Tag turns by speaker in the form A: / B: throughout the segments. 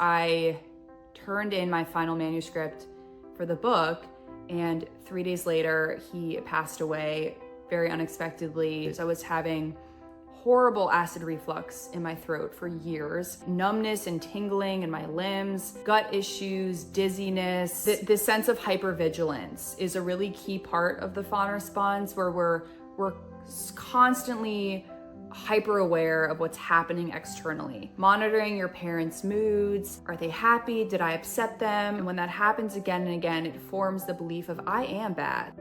A: I turned in my final manuscript for the book, and 3 days later, he passed away very unexpectedly. So I was having horrible acid reflux in my throat for years, numbness and tingling in my limbs, gut issues, dizziness. This sense of hypervigilance is a really key part of the fawn response, where we're constantly hyper aware of what's happening externally, monitoring your parents' moods. Are they happy? Did I upset them? And when that happens again and again, it forms the belief of I am bad.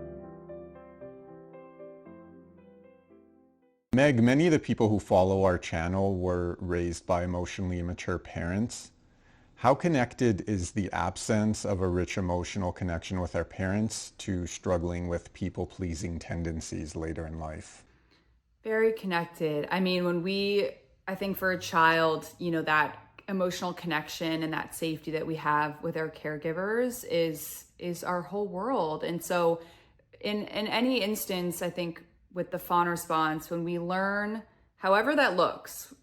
B: Meg, many of the people who follow our channel were raised by emotionally immature parents. How connected is the absence of a rich emotional connection with our parents to struggling with people-pleasing tendencies later in life?
A: Very connected. I mean, I think for a child, that emotional connection and that safety that we have with our caregivers is our whole world. And so in any instance, I think with the fawn response, when we learn, however that looks,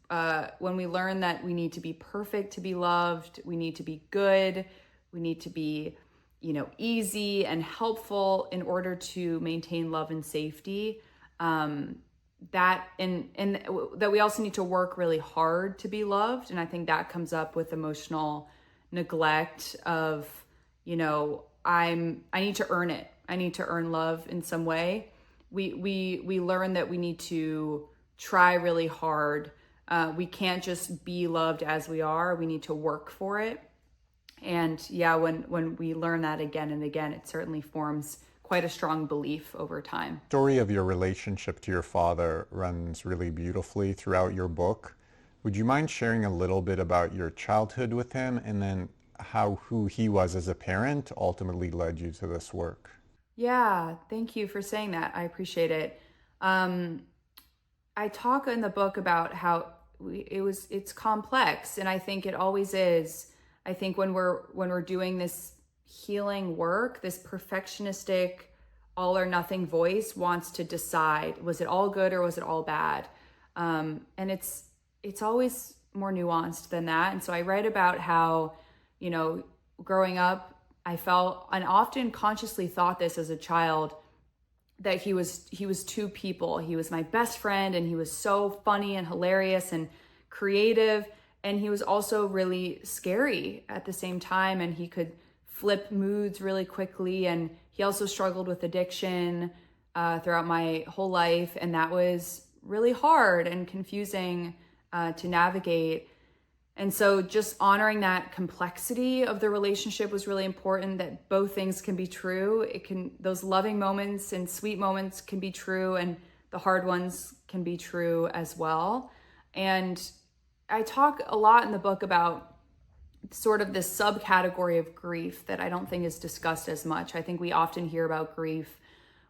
A: when we learn that we need to be perfect to be loved, we need to be good, we need to be, easy and helpful in order to maintain love and safety, that that we also need to work really hard to be loved. And I think that comes up with emotional neglect of, I need to earn it. I need to earn love in some way. We learn that we need to try really hard. We can't just be loved as we are. We need to work for it. And yeah, when we learn that again and again, it certainly forms quite a strong belief over time.
B: The story of your relationship to your father runs really beautifully throughout your book. Would you mind sharing a little bit about your childhood with him, and then how who he was as a parent ultimately led you to this work?
A: Yeah, thank you for saying that. I appreciate it. I talk in the book about how it's complex, and I think it always is. I think when we're doing this healing work, this perfectionistic, all or nothing voice wants to decide, was it all good or was it all bad? And it's always more nuanced than that. And so I write about how, growing up, I felt, and often consciously thought this as a child, that he was two people. He was my best friend, and he was so funny and hilarious and creative, and he was also really scary at the same time, and he could flip moods really quickly. And he also struggled with addiction throughout my whole life, and that was really hard and confusing to navigate. And so just honoring that complexity of the relationship was really important, that both things can be true. Those loving moments and sweet moments can be true, and the hard ones can be true as well. And I talk a lot in the book about sort of this subcategory of grief that I don't think is discussed as much. I think we often hear about grief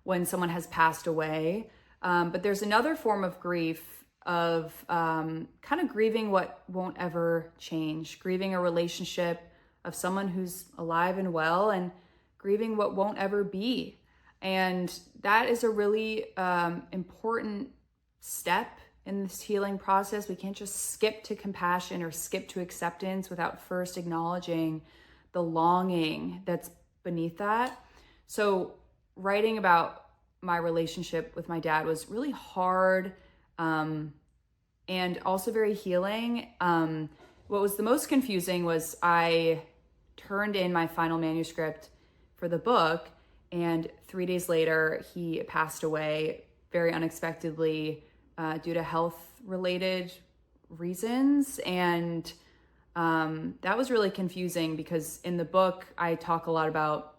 A: when someone has passed away, but there's another form of grief of kind of grieving what won't ever change, grieving a relationship of someone who's alive and well, and grieving what won't ever be. And that is a really important step in this healing process. We can't just skip to compassion or skip to acceptance without first acknowledging the longing that's beneath that. So writing about my relationship with my dad was really hard, and also very healing. What was the most confusing was I turned in my final manuscript for the book, and 3 days later, he passed away very unexpectedly due to health-related reasons. And that was really confusing, because in the book, I talk a lot about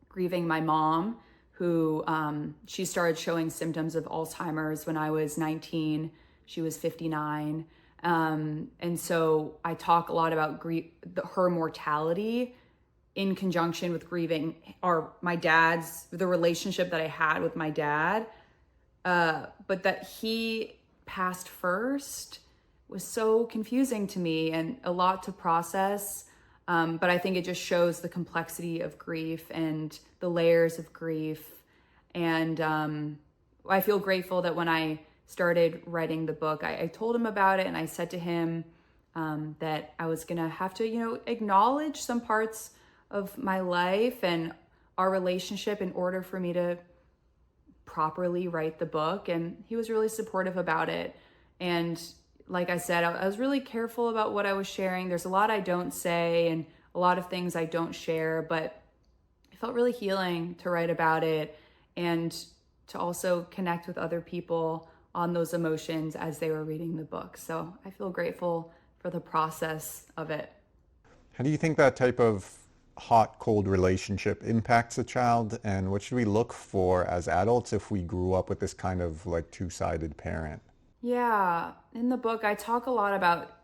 A: grieving my mom, who she started showing symptoms of Alzheimer's when I was 19. She was 59. And so I talk a lot about her mortality in conjunction with grieving the relationship that I had with my dad. But that he passed first was so confusing to me and a lot to process. But I think it just shows the complexity of grief and the layers of grief. And I feel grateful that when I started writing the book, I told him about it, and I said to him, that I was gonna have to, acknowledge some parts of my life and our relationship in order for me to properly write the book. And he was really supportive about it. And like I said, I was really careful about what I was sharing. There's a lot I don't say and a lot of things I don't share, but it felt really healing to write about it and to also connect with other people on those emotions as they were reading the book. So I feel grateful for the process of it.
B: How do you think that type of hot-cold relationship impacts a child, and what should we look for as adults if we grew up with this kind of like two-sided parent?
A: Yeah, in the book, I talk a lot about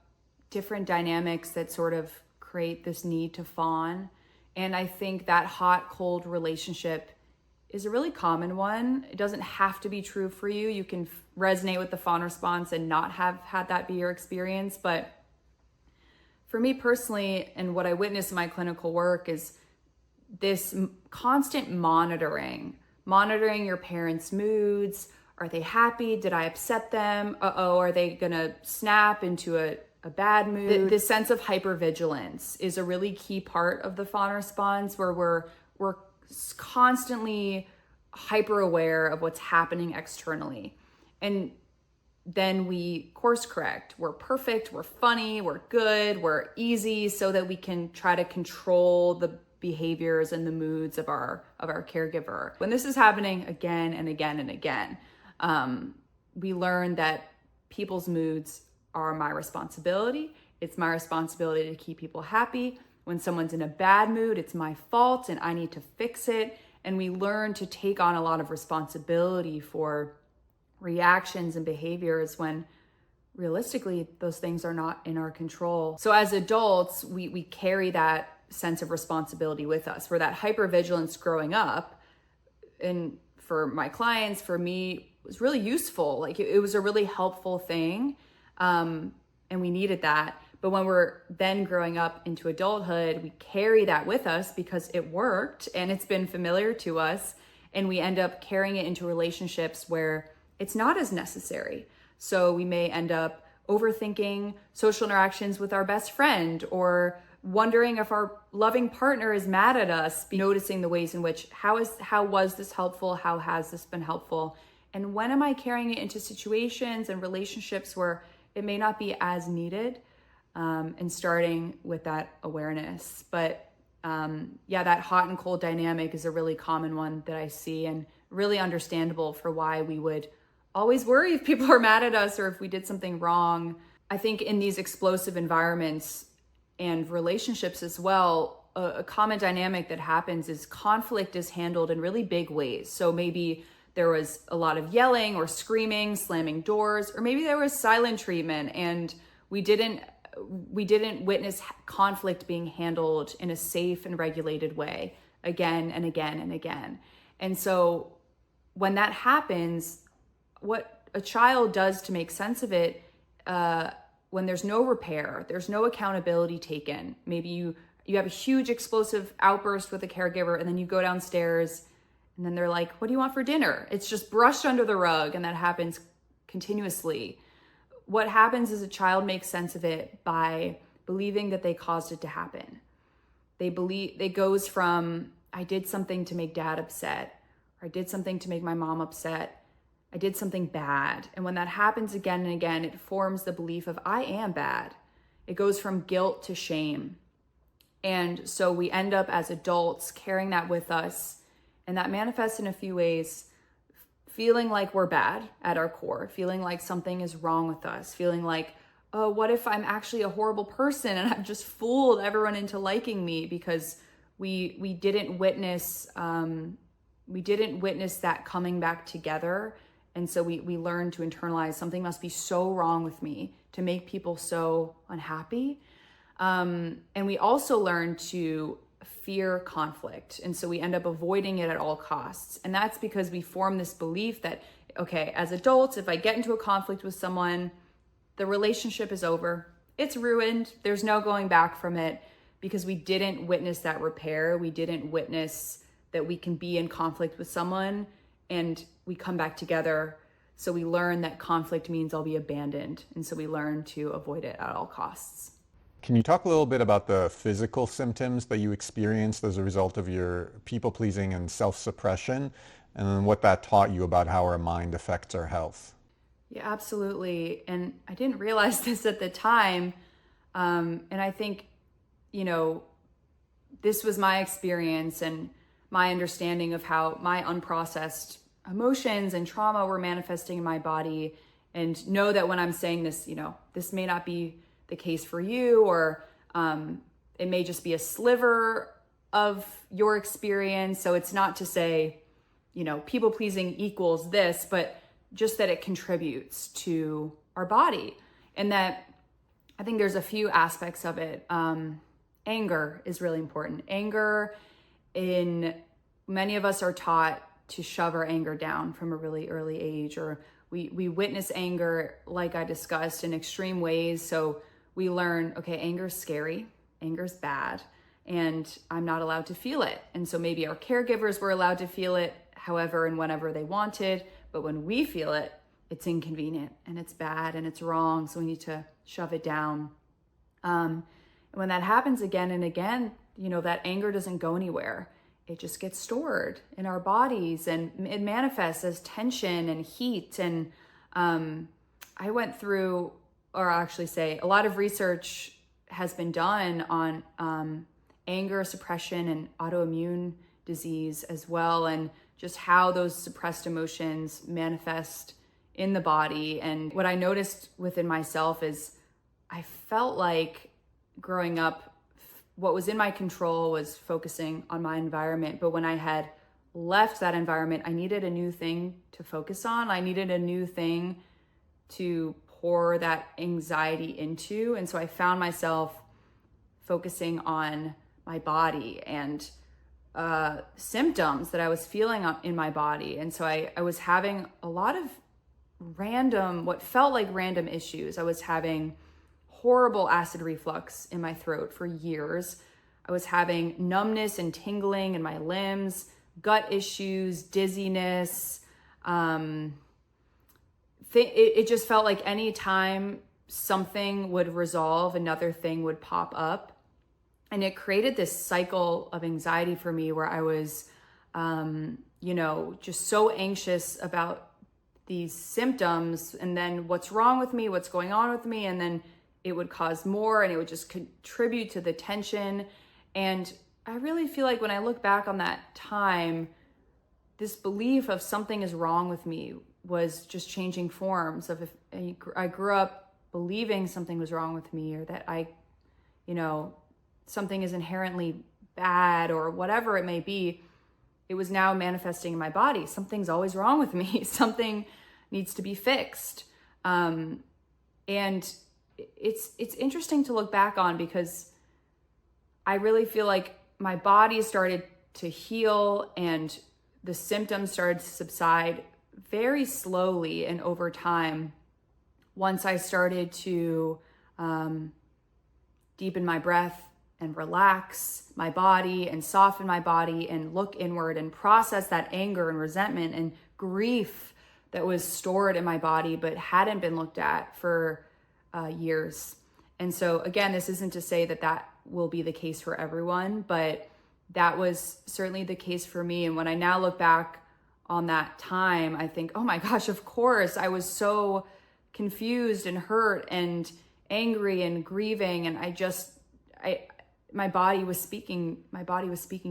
A: different dynamics that sort of create this need to fawn. And I think that hot, cold relationship is a really common one. It doesn't have to be true for you. You can resonate with the fawn response and not have had that be your experience. But for me personally, and what I witness in my clinical work is this constant monitoring your parents' moods. Are they happy? Did I upset them? Are they gonna snap into a bad mood? This sense of hypervigilance is a really key part of the fawn response, where we're constantly hyper aware of what's happening externally. And then we course correct. We're perfect, we're funny, we're good, we're easy, so that we can try to control the behaviors and the moods of our caregiver. When this is happening again and again and again, we learn that people's moods are my responsibility. It's my responsibility to keep people happy. When someone's in a bad mood, it's my fault and I need to fix it. And we learn to take on a lot of responsibility for reactions and behaviors when realistically those things are not in our control. So as adults, we carry that sense of responsibility with us, where that hypervigilance growing up, and for my clients, for me, was really useful. Like it was a really helpful thing. And we needed that. But when we're then growing up into adulthood, we carry that with us because it worked and it's been familiar to us. And we end up carrying it into relationships where it's not as necessary. So we may end up overthinking social interactions with our best friend, or wondering if our loving partner is mad at us, noticing the ways in which, how was this helpful? How has this been helpful? And when am I carrying it into situations and relationships where it may not be as needed? And starting with that awareness. But that hot and cold dynamic is a really common one that I see, and really understandable for why we would always worry if people are mad at us or if we did something wrong. I think in these explosive environments and relationships as well, a common dynamic that happens is conflict is handled in really big ways. So maybe there was a lot of yelling or screaming, slamming doors, or maybe there was silent treatment and we didn't witness conflict being handled in a safe and regulated way again and again and again. And so when that happens, what a child does to make sense of it, when there's no repair, there's no accountability taken. Maybe you have a huge explosive outburst with a caregiver, and then you go downstairs and then they're like, what do you want for dinner? It's just brushed under the rug, and that happens continuously. What happens is a child makes sense of it by believing that they caused it to happen. It goes from, I did something to make dad upset, or I did something to make my mom upset, I did something bad. And when that happens again and again, it forms the belief of I am bad. It goes from guilt to shame. And so we end up as adults carrying that with us. And that manifests in a few ways: feeling like we're bad at our core, feeling like something is wrong with us, feeling like, oh, what if I'm actually a horrible person and I've just fooled everyone into liking me because we didn't witness that coming back together. And so we learn to internalize something must be so wrong with me to make people so unhappy. And we also learn to fear conflict. And so we end up avoiding it at all costs. And that's because we form this belief that, okay, as adults, if I get into a conflict with someone, the relationship is over. It's ruined. There's no going back from it, because we didn't witness that repair. We didn't witness that we can be in conflict with someone and we come back together So we learn that conflict means I'll be abandoned. And so we learn to avoid it at all costs.
B: Can you talk a little bit about the physical symptoms that you experienced as a result of your people-pleasing and self-suppression, and then what that taught you about how our mind affects our health?
A: Yeah, absolutely. And I didn't realize this at the time. And I think, you know, this was my experience and my understanding of how my unprocessed emotions and trauma were manifesting in my body. And know that when I'm saying this, you know, this may not be the case for you, or it may just be a sliver of your experience. So it's not to say, you know, people pleasing equals this, but just that it contributes to our body. And that I think there's a few aspects of it. Anger is really important. Anger, in many of us are taught to shove our anger down from a really early age, or we witness anger, like I discussed, in extreme ways. So we learn, okay, anger's scary, anger's bad, and I'm not allowed to feel it. And so maybe our caregivers were allowed to feel it however and whenever they wanted, but when we feel it, it's inconvenient and it's bad and it's wrong, so we need to shove it down. And when that happens again and again, you know, that anger doesn't go anywhere. It just gets stored in our bodies, and it manifests as tension and heat. And I went through, or I'll actually say, a lot of research has been done on anger suppression and autoimmune disease as well, and just how those suppressed emotions manifest in the body. And what I noticed within myself is I felt like growing up, what was in my control was focusing on my environment. But when I had left that environment, I needed a new thing to focus on. I needed a new thing to pour that anxiety into. And so I found myself focusing on my body and symptoms that I was feeling in my body. And so I was having a lot of random, what felt like random issues. I was having horrible acid reflux in my throat for years. I was having numbness and tingling in my limbs, gut issues, dizziness. It just felt like any time something would resolve, another thing would pop up. And it created this cycle of anxiety for me where I was, just so anxious about these symptoms, and then what's wrong with me, what's going on with me, and then it would cause more, and it would just contribute to the tension. And I really feel like when I look back on that time, this belief of something is wrong with me was just changing forms of, if I grew up believing something was wrong with me, or that something is inherently bad or whatever it may be, it was now manifesting in my body. Something's always wrong with me. Something needs to be fixed. And it's interesting to look back on, because I really feel like my body started to heal and the symptoms started to subside very slowly and over time once I started to deepen my breath and relax my body and soften my body and look inward and process that anger and resentment and grief that was stored in my body but hadn't been looked at for years. And so again, this isn't to say that that will be the case for everyone, but that was certainly the case for me. And when I now look back on that time, I think, oh my gosh, of course, I was so confused and hurt and angry and grieving. And my body was speaking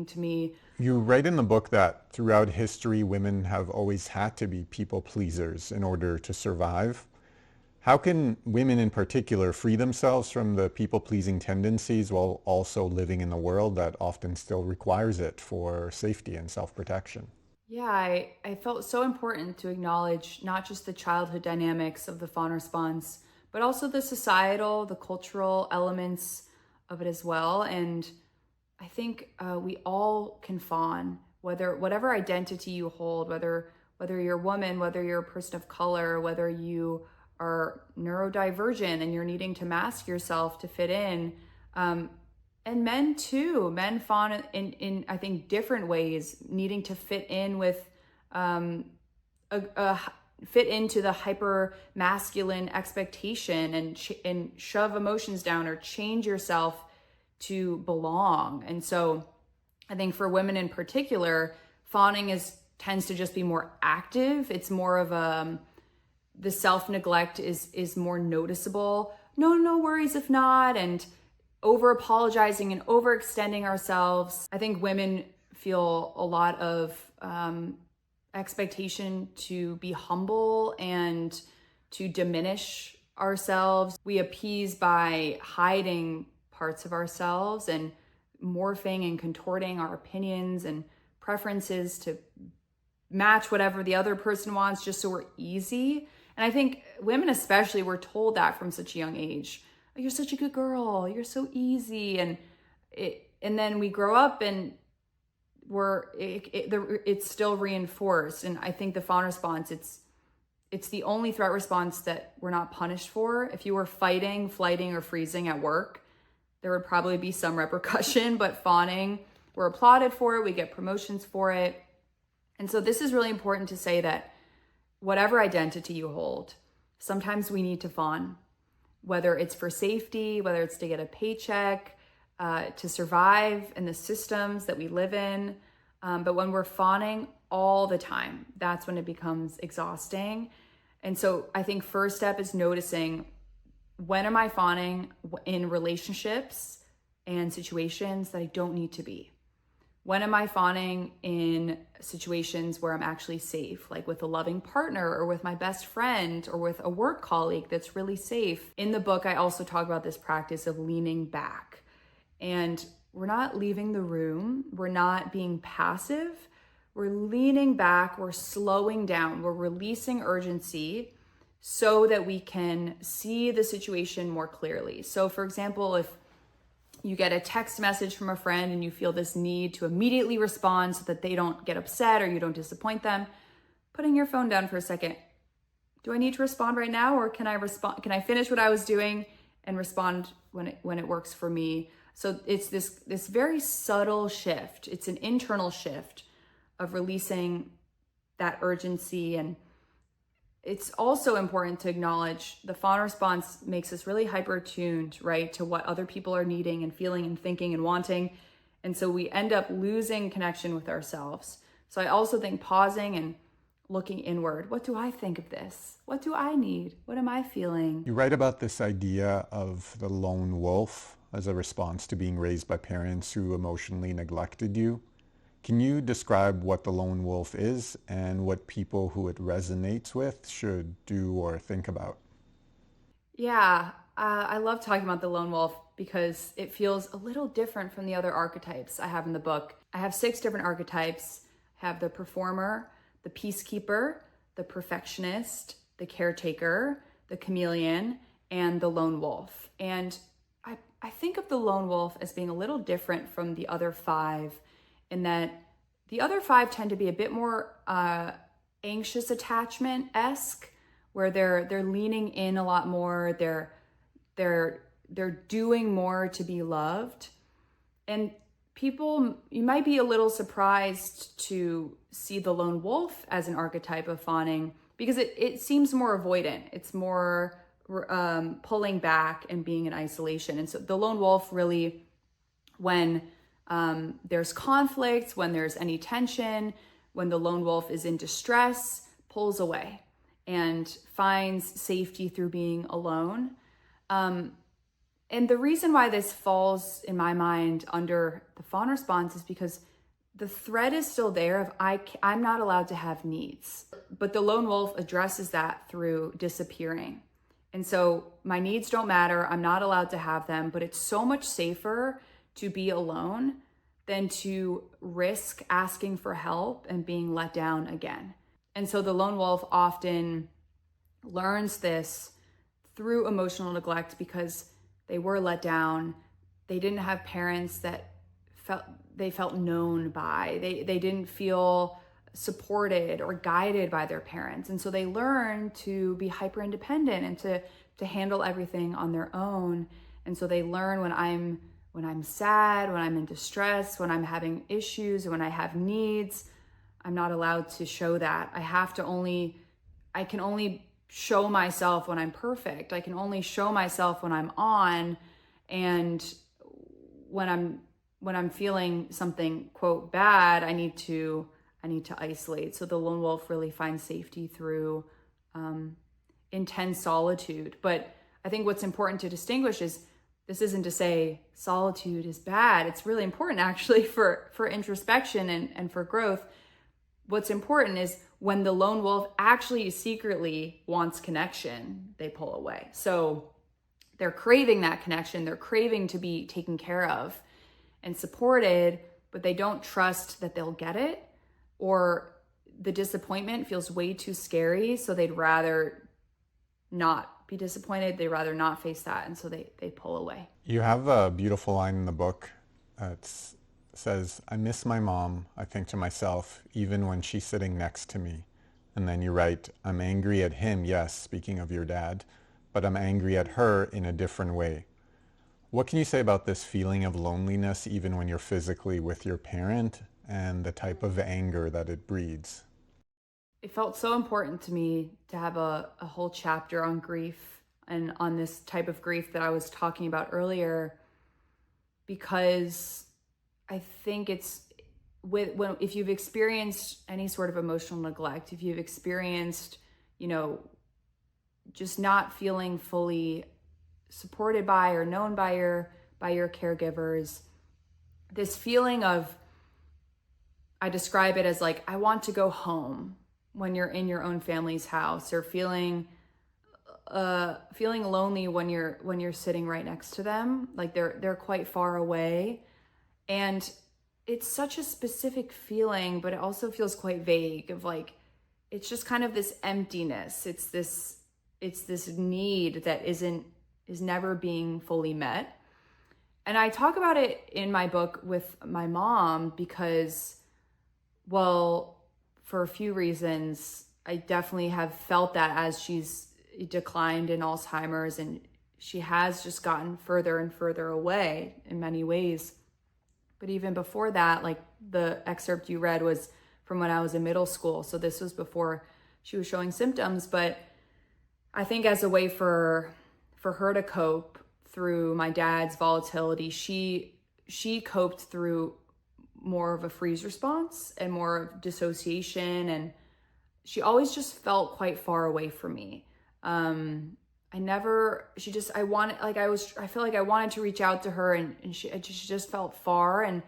A: to me.
B: You write in the book that throughout history, women have always had to be people pleasers in order to survive. How can women in particular free themselves from the people-pleasing tendencies while also living in a world that often still requires it for safety and self-protection?
A: Yeah, I felt so important to acknowledge not just the childhood dynamics of the fawn response, but also the societal, the cultural elements of it as well. And I think we all can fawn, whatever identity you hold, whether you're a woman, whether you're a person of color, whether you are neurodivergent and you're needing to mask yourself to fit in. And men too, men fawn in I think different ways, needing to fit in with a fit into the hyper masculine expectation and shove emotions down or change yourself to belong. And so I think for women in particular, fawning tends to just be more active. It's more of the self-neglect is more noticeable. No worries if not, and over apologizing and overextending ourselves. I think women feel a lot of expectation to be humble and to diminish ourselves. We appease by hiding parts of ourselves and morphing and contorting our opinions and preferences to match whatever the other person wants just so we're easy. And I think women especially were told that from such a young age. Oh, you're such a good girl. You're so easy. And then we grow up and it's still reinforced. And I think the fawn response, it's the only threat response that we're not punished for. If you were fighting, flighting, or freezing at work, there would probably be some repercussion, but fawning, we're applauded for it. We get promotions for it. And so this is really important to say that whatever identity you hold, sometimes we need to fawn, whether it's for safety, whether it's to get a paycheck, to survive in the systems that we live in. But when we're fawning all the time, that's when it becomes exhausting. And so I think first step is noticing, when am I fawning in relationships and situations that I don't need to be? When am I fawning in situations where I'm actually safe, like with a loving partner or with my best friend or with a work colleague that's really safe? In the book, I also talk about this practice of leaning back. And we're not leaving the room. We're not being passive. We're leaning back. We're slowing down. We're releasing urgency so that we can see the situation more clearly. So for example, if you get a text message from a friend and you feel this need to immediately respond so that they don't get upset or you don't disappoint them, putting your phone down for a second. Do I need to respond right now, or can I finish what I was doing and respond when it works for me? So it's this very subtle shift. It's an internal shift of releasing that urgency. And it's also important to acknowledge the fawn response makes us really hyper tuned, right, to what other people are needing and feeling and thinking and wanting. And so we end up losing connection with ourselves. So I also think pausing and looking inward. What do I think of this? What do I need? What am I feeling?
B: You write about this idea of the lone wolf as a response to being raised by parents who emotionally neglected you. Can you describe what the lone wolf is and what people who it resonates with should do or think about?
A: Yeah, I love talking about the lone wolf because it feels a little different from the other archetypes I have in the book. I have 6 different archetypes. I have the performer, the peacekeeper, the perfectionist, the caretaker, the chameleon, and the lone wolf. And I think of the lone wolf as being a little different from the other 5, in that the other 5 tend to be a bit more anxious attachment-esque, where they're leaning in a lot more, they're doing more to be loved. And people, you might be a little surprised to see the lone wolf as an archetype of fawning because it seems more avoidant. It's more pulling back and being in isolation. And so the lone wolf really, when there's conflict, when there's any tension, when the lone wolf is in distress, pulls away and finds safety through being alone. And the reason why this falls, in my mind, under the fawn response is because the thread is still there of I'm not allowed to have needs. But the lone wolf addresses that through disappearing. And so my needs don't matter. I'm not allowed to have them, but it's so much safer to be alone than to risk asking for help and being let down again. And so the lone wolf often learns this through emotional neglect because they were let down. They didn't have parents that felt known by. They didn't feel supported or guided by their parents. And so they learn to be hyper independent and to handle everything on their own. And so they learn when I'm sad, when I'm in distress, when I'm having issues, when I have needs, I'm not allowed to show that. I I can only show myself when I'm perfect. I can only show myself when I'm on, and when I'm feeling something, quote, bad, I need to isolate. So the lone wolf really finds safety through intense solitude. But I think what's important to distinguish is this isn't to say solitude is bad. It's really important actually for introspection and for growth. What's important is when the lone wolf actually secretly wants connection, they pull away. So they're craving that connection. They're craving to be taken care of and supported, but they don't trust that they'll get it, or the disappointment feels way too scary. So they'd rather not be disappointed. They'd rather not face that. And so they pull away.
B: You have a beautiful line in the book. It says, "I miss my mom, I think to myself, even when she's sitting next to me." And then you write, "I'm angry at him," yes, speaking of your dad, "but I'm angry at her in a different way." What can you say about this feeling of loneliness even when you're physically with your parent, and the type of anger that it breeds?
A: It felt so important to me to have a whole chapter on grief and on this type of grief that I was talking about earlier, because I think it's if you've experienced any sort of emotional neglect, if you've experienced, just not feeling fully supported by or known by your caregivers, this feeling of, I describe it as like, I want to go home when you're in your own family's house, or feeling lonely when you're sitting right next to them, like they're quite far away. And it's such a specific feeling, but it also feels quite vague, of like, it's just kind of this emptiness. It's this need that is never being fully met. And I talk about it in my book with my mom because, well, for a few reasons, I definitely have felt that as she's declined in Alzheimer's, and she has just gotten further and further away in many ways. But even before that, like the excerpt you read was from when I was in middle school. So this was before she was showing symptoms. But I think as a way for her to cope through my dad's volatility, she coped through more of a freeze response and more of dissociation. And she always just felt quite far away from me. I feel like I wanted to reach out to her, and she just felt far, and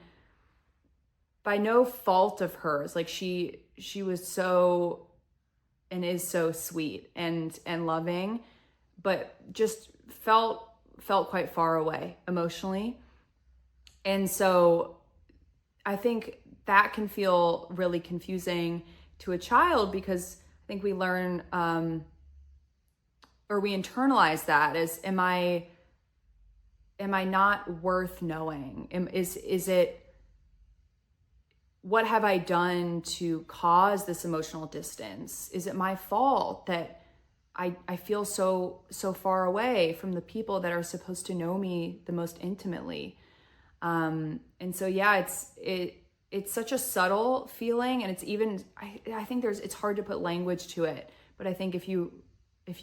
A: by no fault of hers. Like she was so, and is so sweet and loving, but just felt quite far away emotionally. And so I think that can feel really confusing to a child, because I think we learn, or we internalize that as, am I not worth knowing? Is it, what have I done to cause this emotional distance? Is it my fault that I feel so far away from the people that are supposed to know me the most intimately? And so, yeah, it's such a subtle feeling, and it's even, I think it's hard to put language to it, but I think if you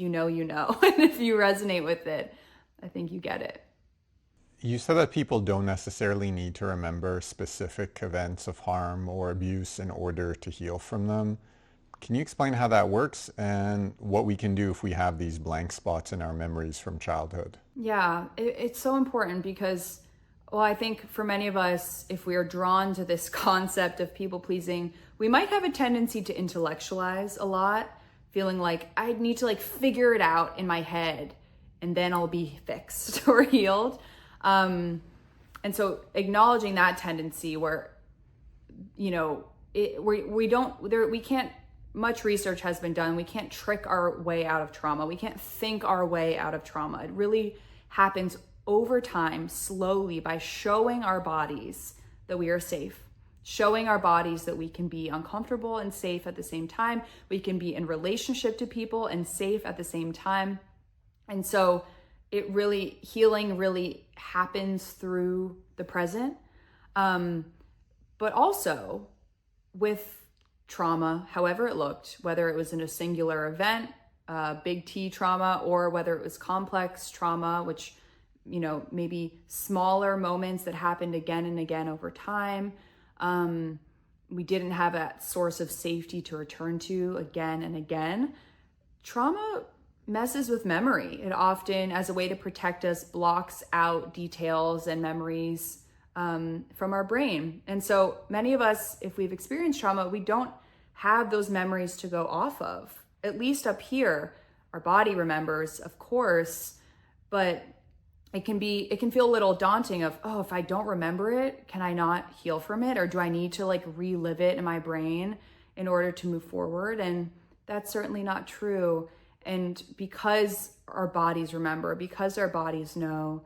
A: know, and if you resonate with it, I think you get it.
B: You said that people don't necessarily need to remember specific events of harm or abuse in order to heal from them. Can you explain how that works and what we can do if we have these blank spots in our memories from childhood?
A: Yeah, it's so important because, well, I think for many of us, if we are drawn to this concept of people pleasing, we might have a tendency to intellectualize a lot, feeling like I need to figure it out in my head and then I'll be fixed or healed. And so acknowledging that tendency where, we can't, much research has been done. We can't trick our way out of trauma. We can't think our way out of trauma. It really happens over time, slowly, by showing our bodies that we are safe, showing our bodies that we can be uncomfortable and safe at the same time. We can be in relationship to people and safe at the same time. And so healing really happens through the present. But also with trauma, however it looked, whether it was in a singular event, big T trauma, or whether it was complex trauma, which, maybe smaller moments that happened again and again over time. We didn't have a source of safety to return to again and again. Trauma messes with memory. It often, as a way to protect us, blocks out details and memories from our brain. And so many of us, if we've experienced trauma, we don't have those memories to go off of. At least up here, our body remembers, of course, but it can feel a little daunting of, oh, if I don't remember it, can I not heal from it? Or do I need to relive it in my brain in order to move forward? And that's certainly not true. And because our bodies remember, because our bodies know,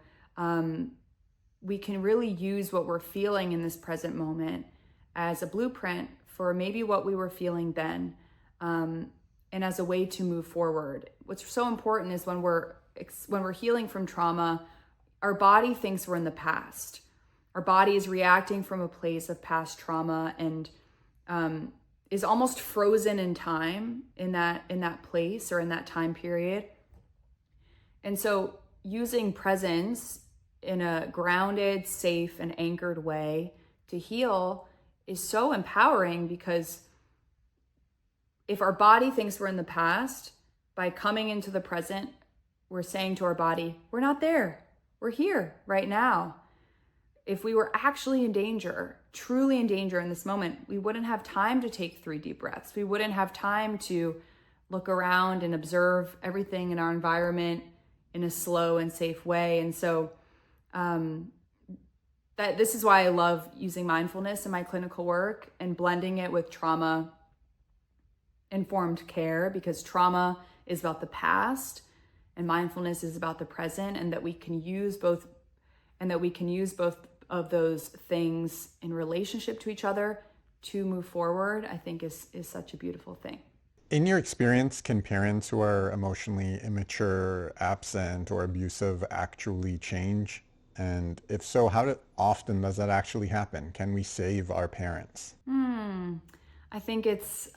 A: we can really use what we're feeling in this present moment as a blueprint for maybe what we were feeling then, and as a way to move forward. What's so important is when we're healing from trauma, our body thinks we're in the past. Our body is reacting from a place of past trauma and is almost frozen in time in that place or in that time period. And so using presence in a grounded, safe, and anchored way to heal is so empowering, because if our body thinks we're in the past, by coming into the present, we're saying to our body, we're not there. We're here right now. If we were actually in danger, truly in danger in this moment, we wouldn't have time to take 3 deep breaths. We wouldn't have time to look around and observe everything in our environment in a slow and safe way. And so this is why I love using mindfulness in my clinical work and blending it with trauma-informed care, because trauma is about the past and mindfulness is about the present, and that we can use both of those things in relationship to each other to move forward, I think is such a beautiful thing.
B: In your experience, can parents who are emotionally immature, absent, or abusive actually change? And if so, how often does that actually happen? Can we save our parents?
A: I think it's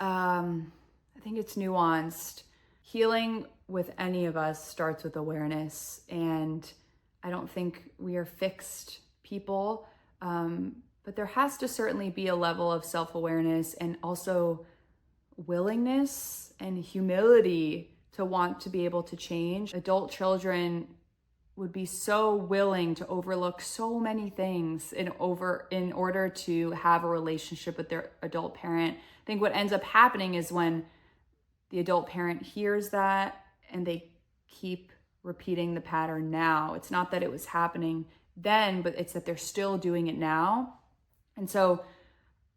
A: nuanced. Healing with any of us starts with awareness, and I don't think we are fixed people, but there has to certainly be a level of self-awareness and also willingness and humility to want to be able to change. Adult children would be so willing to overlook so many things in order to have a relationship with their adult parent. I think what ends up happening is when the adult parent hears that and they keep repeating the pattern now. It's not that it was happening then, but it's that they're still doing it now. And so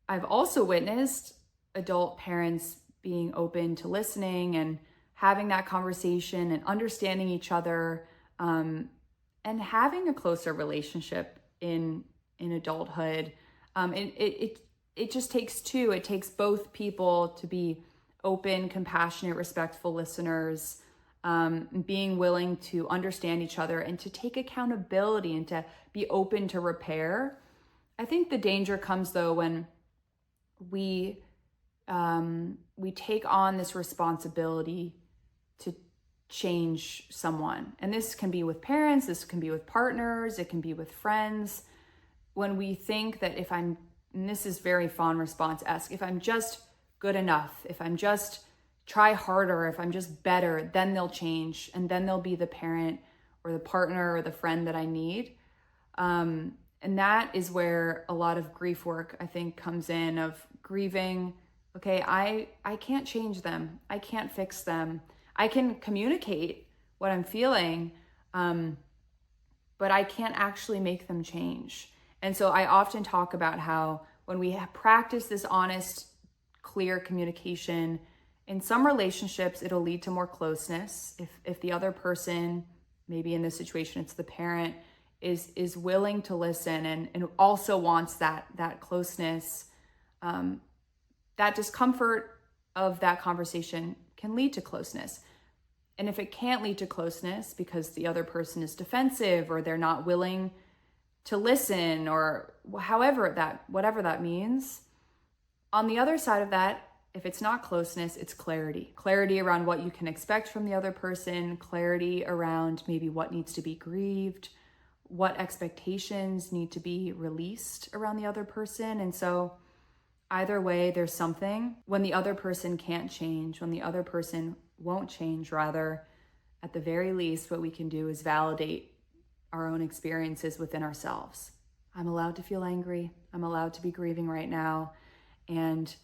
A: I've also witnessed adult parents being open to listening and having that conversation and understanding each other, and having a closer relationship in adulthood. It just takes two. It takes both people to be open, compassionate, respectful listeners, being willing to understand each other and to take accountability and to be open to repair. I think the danger comes though when we take on this responsibility to change someone. And this can be with parents, this can be with partners, it can be with friends. When we think that and this is very Fawn response-esque, if I'm just good enough, if I'm just try harder, if I'm just better, then they'll change, and then they'll be the parent or the partner or the friend that I need. And that is where a lot of grief work, I think, comes in, of grieving, okay, I can't change them. I can't fix them. I can communicate what I'm feeling, but I can't actually make them change. And so I often talk about how when we practice this honest, clear communication, in some relationships, it'll lead to more closeness. If the other person, maybe in this situation, it's the parent, is willing to listen and also wants that closeness, that discomfort of that conversation can lead to closeness. And if it can't lead to closeness because the other person is defensive or they're not willing to listen or whatever that means, on the other side of that, If it's not closeness, it's clarity. Clarity around what you can expect from the other person, clarity around maybe what needs to be grieved, what expectations need to be released around the other person. And so either way, there's something. When the other person can't change, when the other person won't change, rather, at the very least, what we can do is validate our own experiences within ourselves. I'm allowed to feel angry. I'm allowed to be grieving right now. And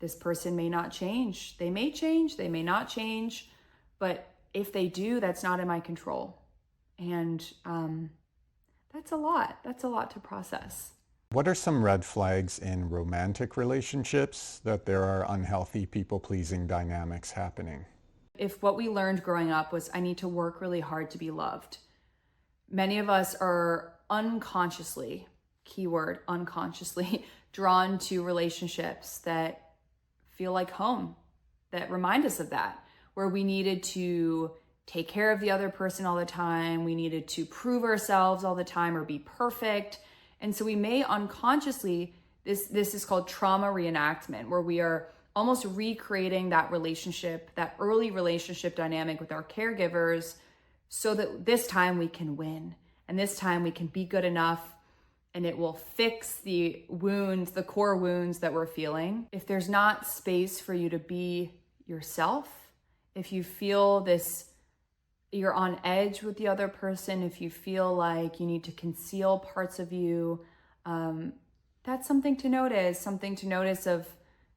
A: this person may not change. They may change, they may not change. But if they do, that's not in my control. And that's a lot. That's a lot to process.
B: What are some red flags in romantic relationships that there are unhealthy people-pleasing dynamics happening?
A: If what we learned growing up was I need to work really hard to be loved, many of us are unconsciously, keyword unconsciously, drawn to relationships that feel like home, that remind us of that, where we needed to take care of the other person all the time. We needed to prove ourselves all the time or be perfect. And so we may unconsciously, this is called trauma reenactment, where we are almost recreating that relationship, that early relationship dynamic with our caregivers, so that this time we can win. And this time we can be good enough, and it will fix the wounds, the core wounds that we're feeling. If there's not space for you to be yourself, if you feel this, you're on edge with the other person, if you feel like you need to conceal parts of you, that's something to notice of,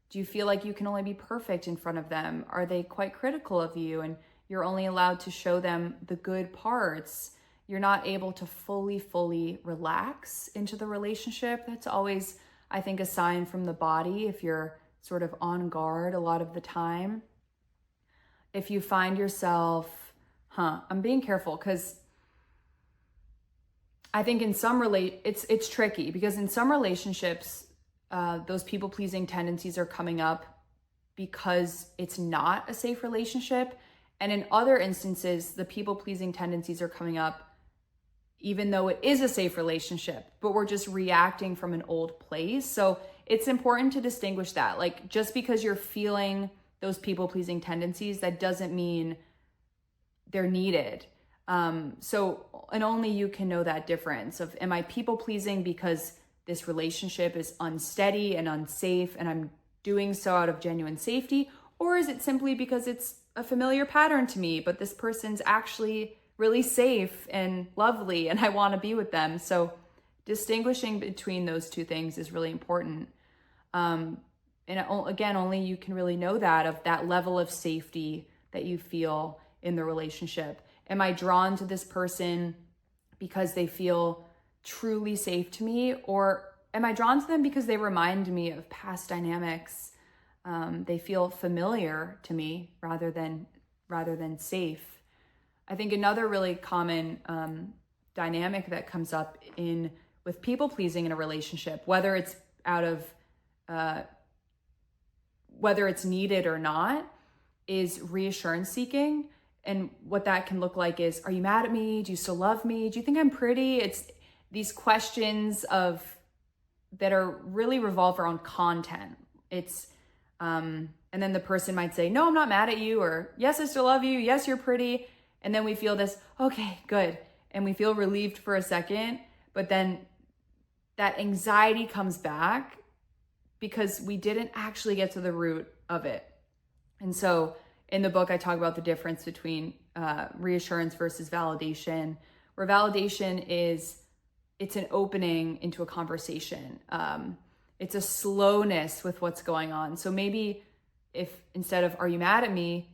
A: do you feel like you can only be perfect in front of them? Are they quite critical of you and you're only allowed to show them the good parts? You're not able to fully relax into the relationship. That's always, I think, a sign from the body if you're sort of on guard a lot of the time. If you find yourself, I'm being careful because I think in some it's tricky because in some relationships, those people-pleasing tendencies are coming up because it's not a safe relationship. And in other instances, the people-pleasing tendencies are coming up even though it is a safe relationship, but we're just reacting from an old place. So it's important to distinguish that. Like, just because you're feeling those people-pleasing tendencies, that doesn't mean they're needed. And only you can know that difference of, am I people-pleasing because this relationship is unsteady and unsafe and I'm doing so out of genuine safety? Or is it simply because it's a familiar pattern to me, but this person's actually really safe and lovely and I want to be with them? So distinguishing between those two things is really important. And again, only you can really know that, of that level of safety that you feel in the relationship. Am I drawn to this person because they feel truly safe to me? Or am I drawn to them because they remind me of past dynamics? They feel familiar to me rather than safe. I think another really common dynamic that comes up with people pleasing in a relationship, whether it's needed or not, is reassurance seeking. And what that can look like is, are you mad at me? Do you still love me? Do you think I'm pretty? It's these questions that are really revolve around content. It's and then the person might say, no, I'm not mad at you, or yes, I still love you. Yes, you're pretty. And then we feel this, okay, good. And we feel relieved for a second, but then that anxiety comes back because we didn't actually get to the root of it. And so in the book, I talk about the difference between reassurance versus validation, where validation it's an opening into a conversation. It's a slowness with what's going on. So maybe if instead of, are you mad at me?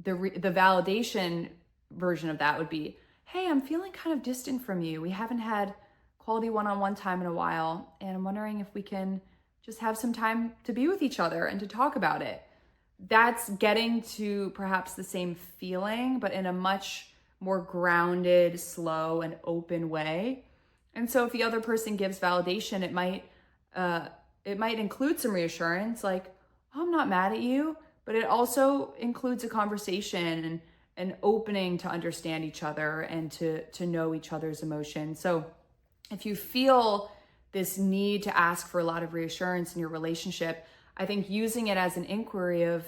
A: The validation version of that would be, hey, I'm feeling kind of distant from you. We haven't had quality one-on-one time in a while. And I'm wondering if we can just have some time to be with each other and to talk about it. That's getting to perhaps the same feeling, but in a much more grounded, slow, and open way. And so if the other person gives validation, it might include some reassurance, like, oh, I'm not mad at you, but it also includes a conversation and an opening to understand each other and to know each other's emotions. So if you feel this need to ask for a lot of reassurance in your relationship, I think using it as an inquiry of,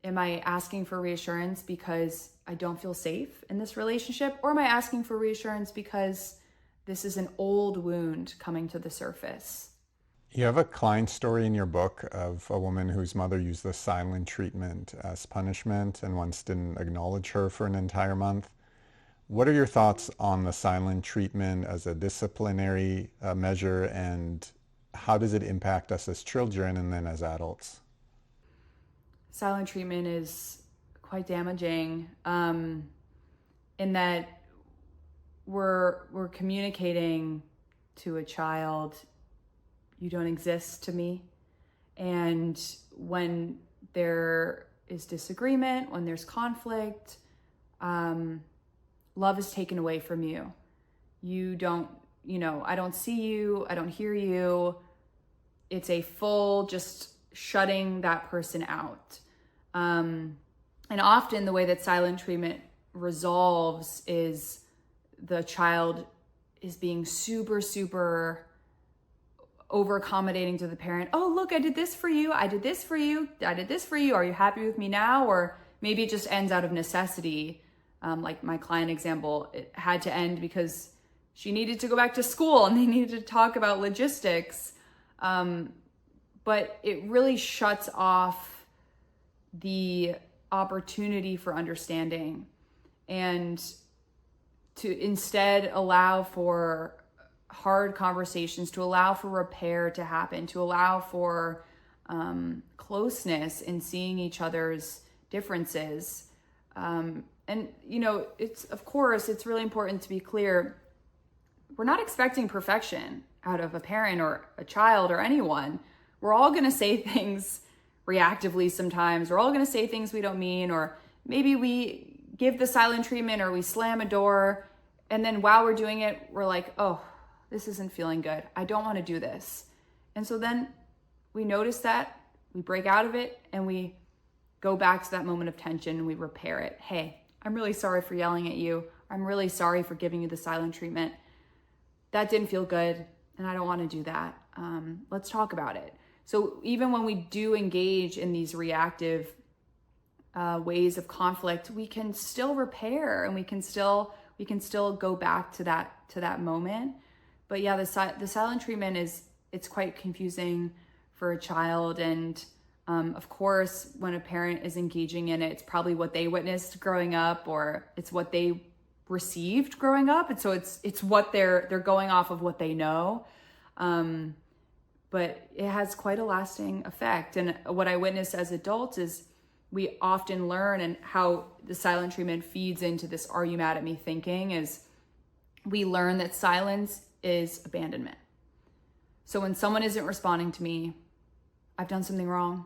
A: am I asking for reassurance because I don't feel safe in this relationship? Or am I asking for reassurance because this is an old wound coming to the surface?
B: You have a client story in your book of a woman whose mother used the silent treatment as punishment and once didn't acknowledge her for an entire month. What are your thoughts on the silent treatment as a disciplinary measure, and how does it impact us as children and then as adults?
A: Silent treatment is quite damaging in that we're communicating to a child, you don't exist to me. And when there is disagreement, when there's conflict, love is taken away from you. You don't, I don't see you, I don't hear you. It's a full just shutting that person out. And often the way that silent treatment resolves is the child is being super, super over accommodating to the parent. Oh, look, I did this for you. I did this for you. I did this for you. Are you happy with me now? Or maybe it just ends out of necessity. Like my client example, it had to end because she needed to go back to school and they needed to talk about logistics. But it really shuts off the opportunity for understanding, and to instead allow for hard conversations, to allow for repair to happen, to allow for closeness in seeing each other's differences. And, it's really important to be clear. We're not expecting perfection out of a parent or a child or anyone. We're all going to say things reactively sometimes. We're all going to say things we don't mean, or maybe we give the silent treatment or we slam a door. And then while we're doing it, we're like, oh, this isn't feeling good. I don't want to do this. And so then we notice that, we break out of it, and we go back to that moment of tension and we repair it. Hey, I'm really sorry for yelling at you. I'm really sorry for giving you the silent treatment. That didn't feel good, and I don't want to do that. Let's talk about it. So even when we do engage in these reactive ways of conflict, we can still repair, and we can still go back to that moment. But yeah, the silent treatment it's quite confusing for a child, and of course, when a parent is engaging in it, it's probably what they witnessed growing up, or it's what they received growing up, and so it's what they're going off of what they know. But it has quite a lasting effect. And what I witnessed as adults is we often learn, and how the silent treatment feeds into this "are you mad at me" thinking, is we learn that silence is abandonment. So when someone isn't responding to me, I've done something wrong.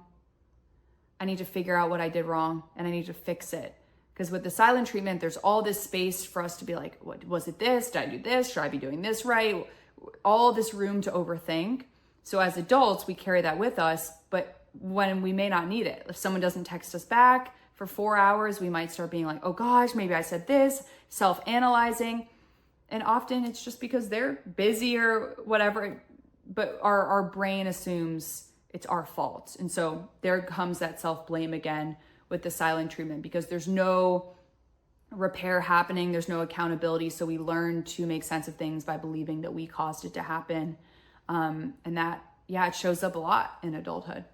A: I need to figure out what I did wrong, and I need to fix it. Because with the silent treatment, there's all this space for us to be like, what was it this? Did I do this? Should I be doing this right? All this room to overthink. So as adults, we carry that with us, but when we may not need it. If someone doesn't text us back for 4 hours, we might start being like, oh gosh, maybe I said this, self-analyzing. And often it's just because they're busy or whatever, but our brain assumes it's our fault. And so there comes that self-blame again with the silent treatment, because there's no repair happening, there's no accountability. So we learn to make sense of things by believing that we caused it to happen. And that, it shows up a lot in adulthood.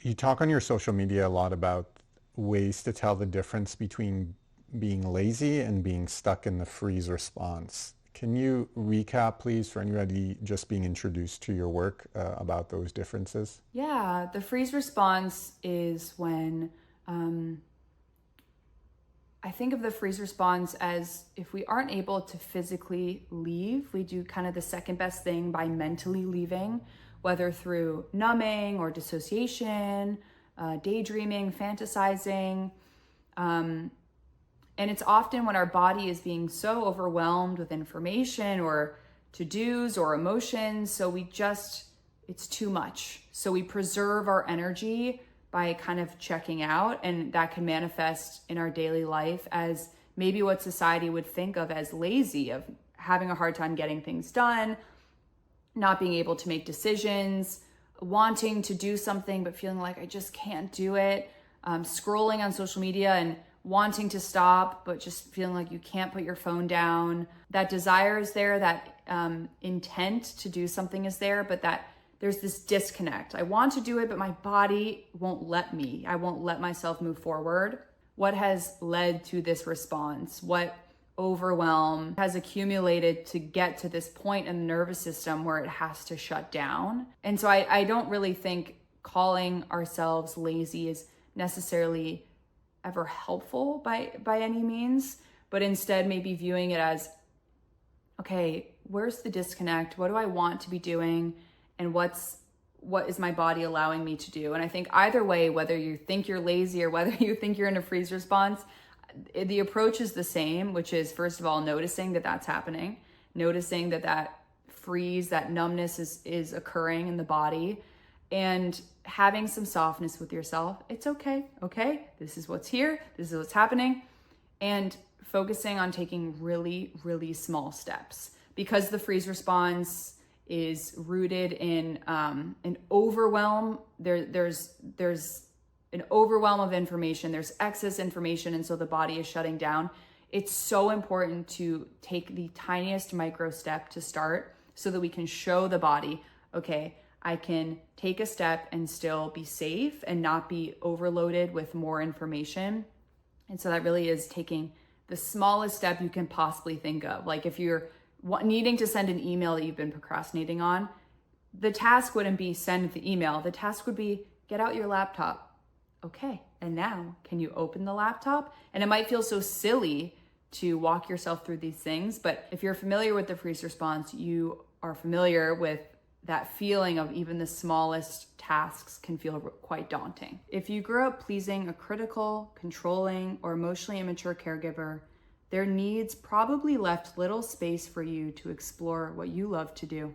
B: You talk on your social media a lot about ways to tell the difference between being lazy and being stuck in the freeze response. Can you recap, please, for anybody just being introduced to your work about those differences?
A: Yeah, the freeze response is when I think of the freeze response as if we aren't able to physically leave, we do kind of the second best thing by mentally leaving, whether through numbing or dissociation, daydreaming, fantasizing. And it's often when our body is being so overwhelmed with information or to-dos or emotions, so it's too much. So we preserve our energy by kind of checking out, and that can manifest in our daily life as maybe what society would think of as lazy, of having a hard time getting things done, not being able to make decisions, wanting to do something but feeling like I just can't do it, scrolling on social media and wanting to stop but just feeling like you can't put your phone down. That desire is there, that intent to do something is there, but that there's this disconnect. I want to do it, but my body won't let me. I won't let myself move forward. What has led to this response? What overwhelm has accumulated to get to this point in the nervous system where it has to shut down? And so I don't really think calling ourselves lazy is necessarily ever helpful by any means, but instead maybe viewing it as, okay, where's the disconnect? What do I want to be doing? And what is my body allowing me to do? And I think either way, whether you think you're lazy or whether you think you're in a freeze response, the approach is the same, which is, first of all, noticing that that's happening, noticing that that freeze, that numbness is occurring in the body, and having some softness with yourself. It's okay. This is what's here. This is what's happening. And focusing on taking really, really small steps, because the freeze response is rooted in an overwhelm. There's an overwhelm of information. There's excess information, and so the body is shutting down. It's so important to take the tiniest micro step to start so that we can show the body, okay, I can take a step and still be safe and not be overloaded with more information. And so that really is taking the smallest step you can possibly think of. Like if you're needing to send an email that you've been procrastinating on, the task wouldn't be send the email. The task would be get out your laptop. Okay, and now can you open the laptop? And it might feel so silly to walk yourself through these things, but if you're familiar with the freeze response, you are familiar with that feeling of even the smallest tasks can feel quite daunting. If you grew up pleasing a critical, controlling, or emotionally immature caregiver, their needs probably left little space for you to explore what you love to do.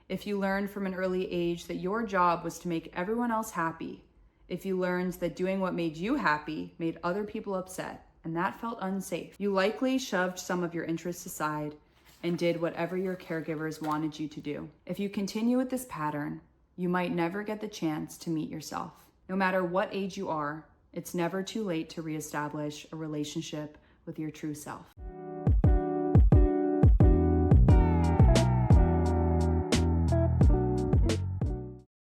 A: If you learned from an early age that your job was to make everyone else happy, if you learned that doing what made you happy made other people upset, and that felt unsafe, you likely shoved some of your interests aside and did whatever your caregivers wanted you to do. If you continue with this pattern, you might never get the chance to meet yourself. No matter what age you are, it's never too late to reestablish a relationship with your true self.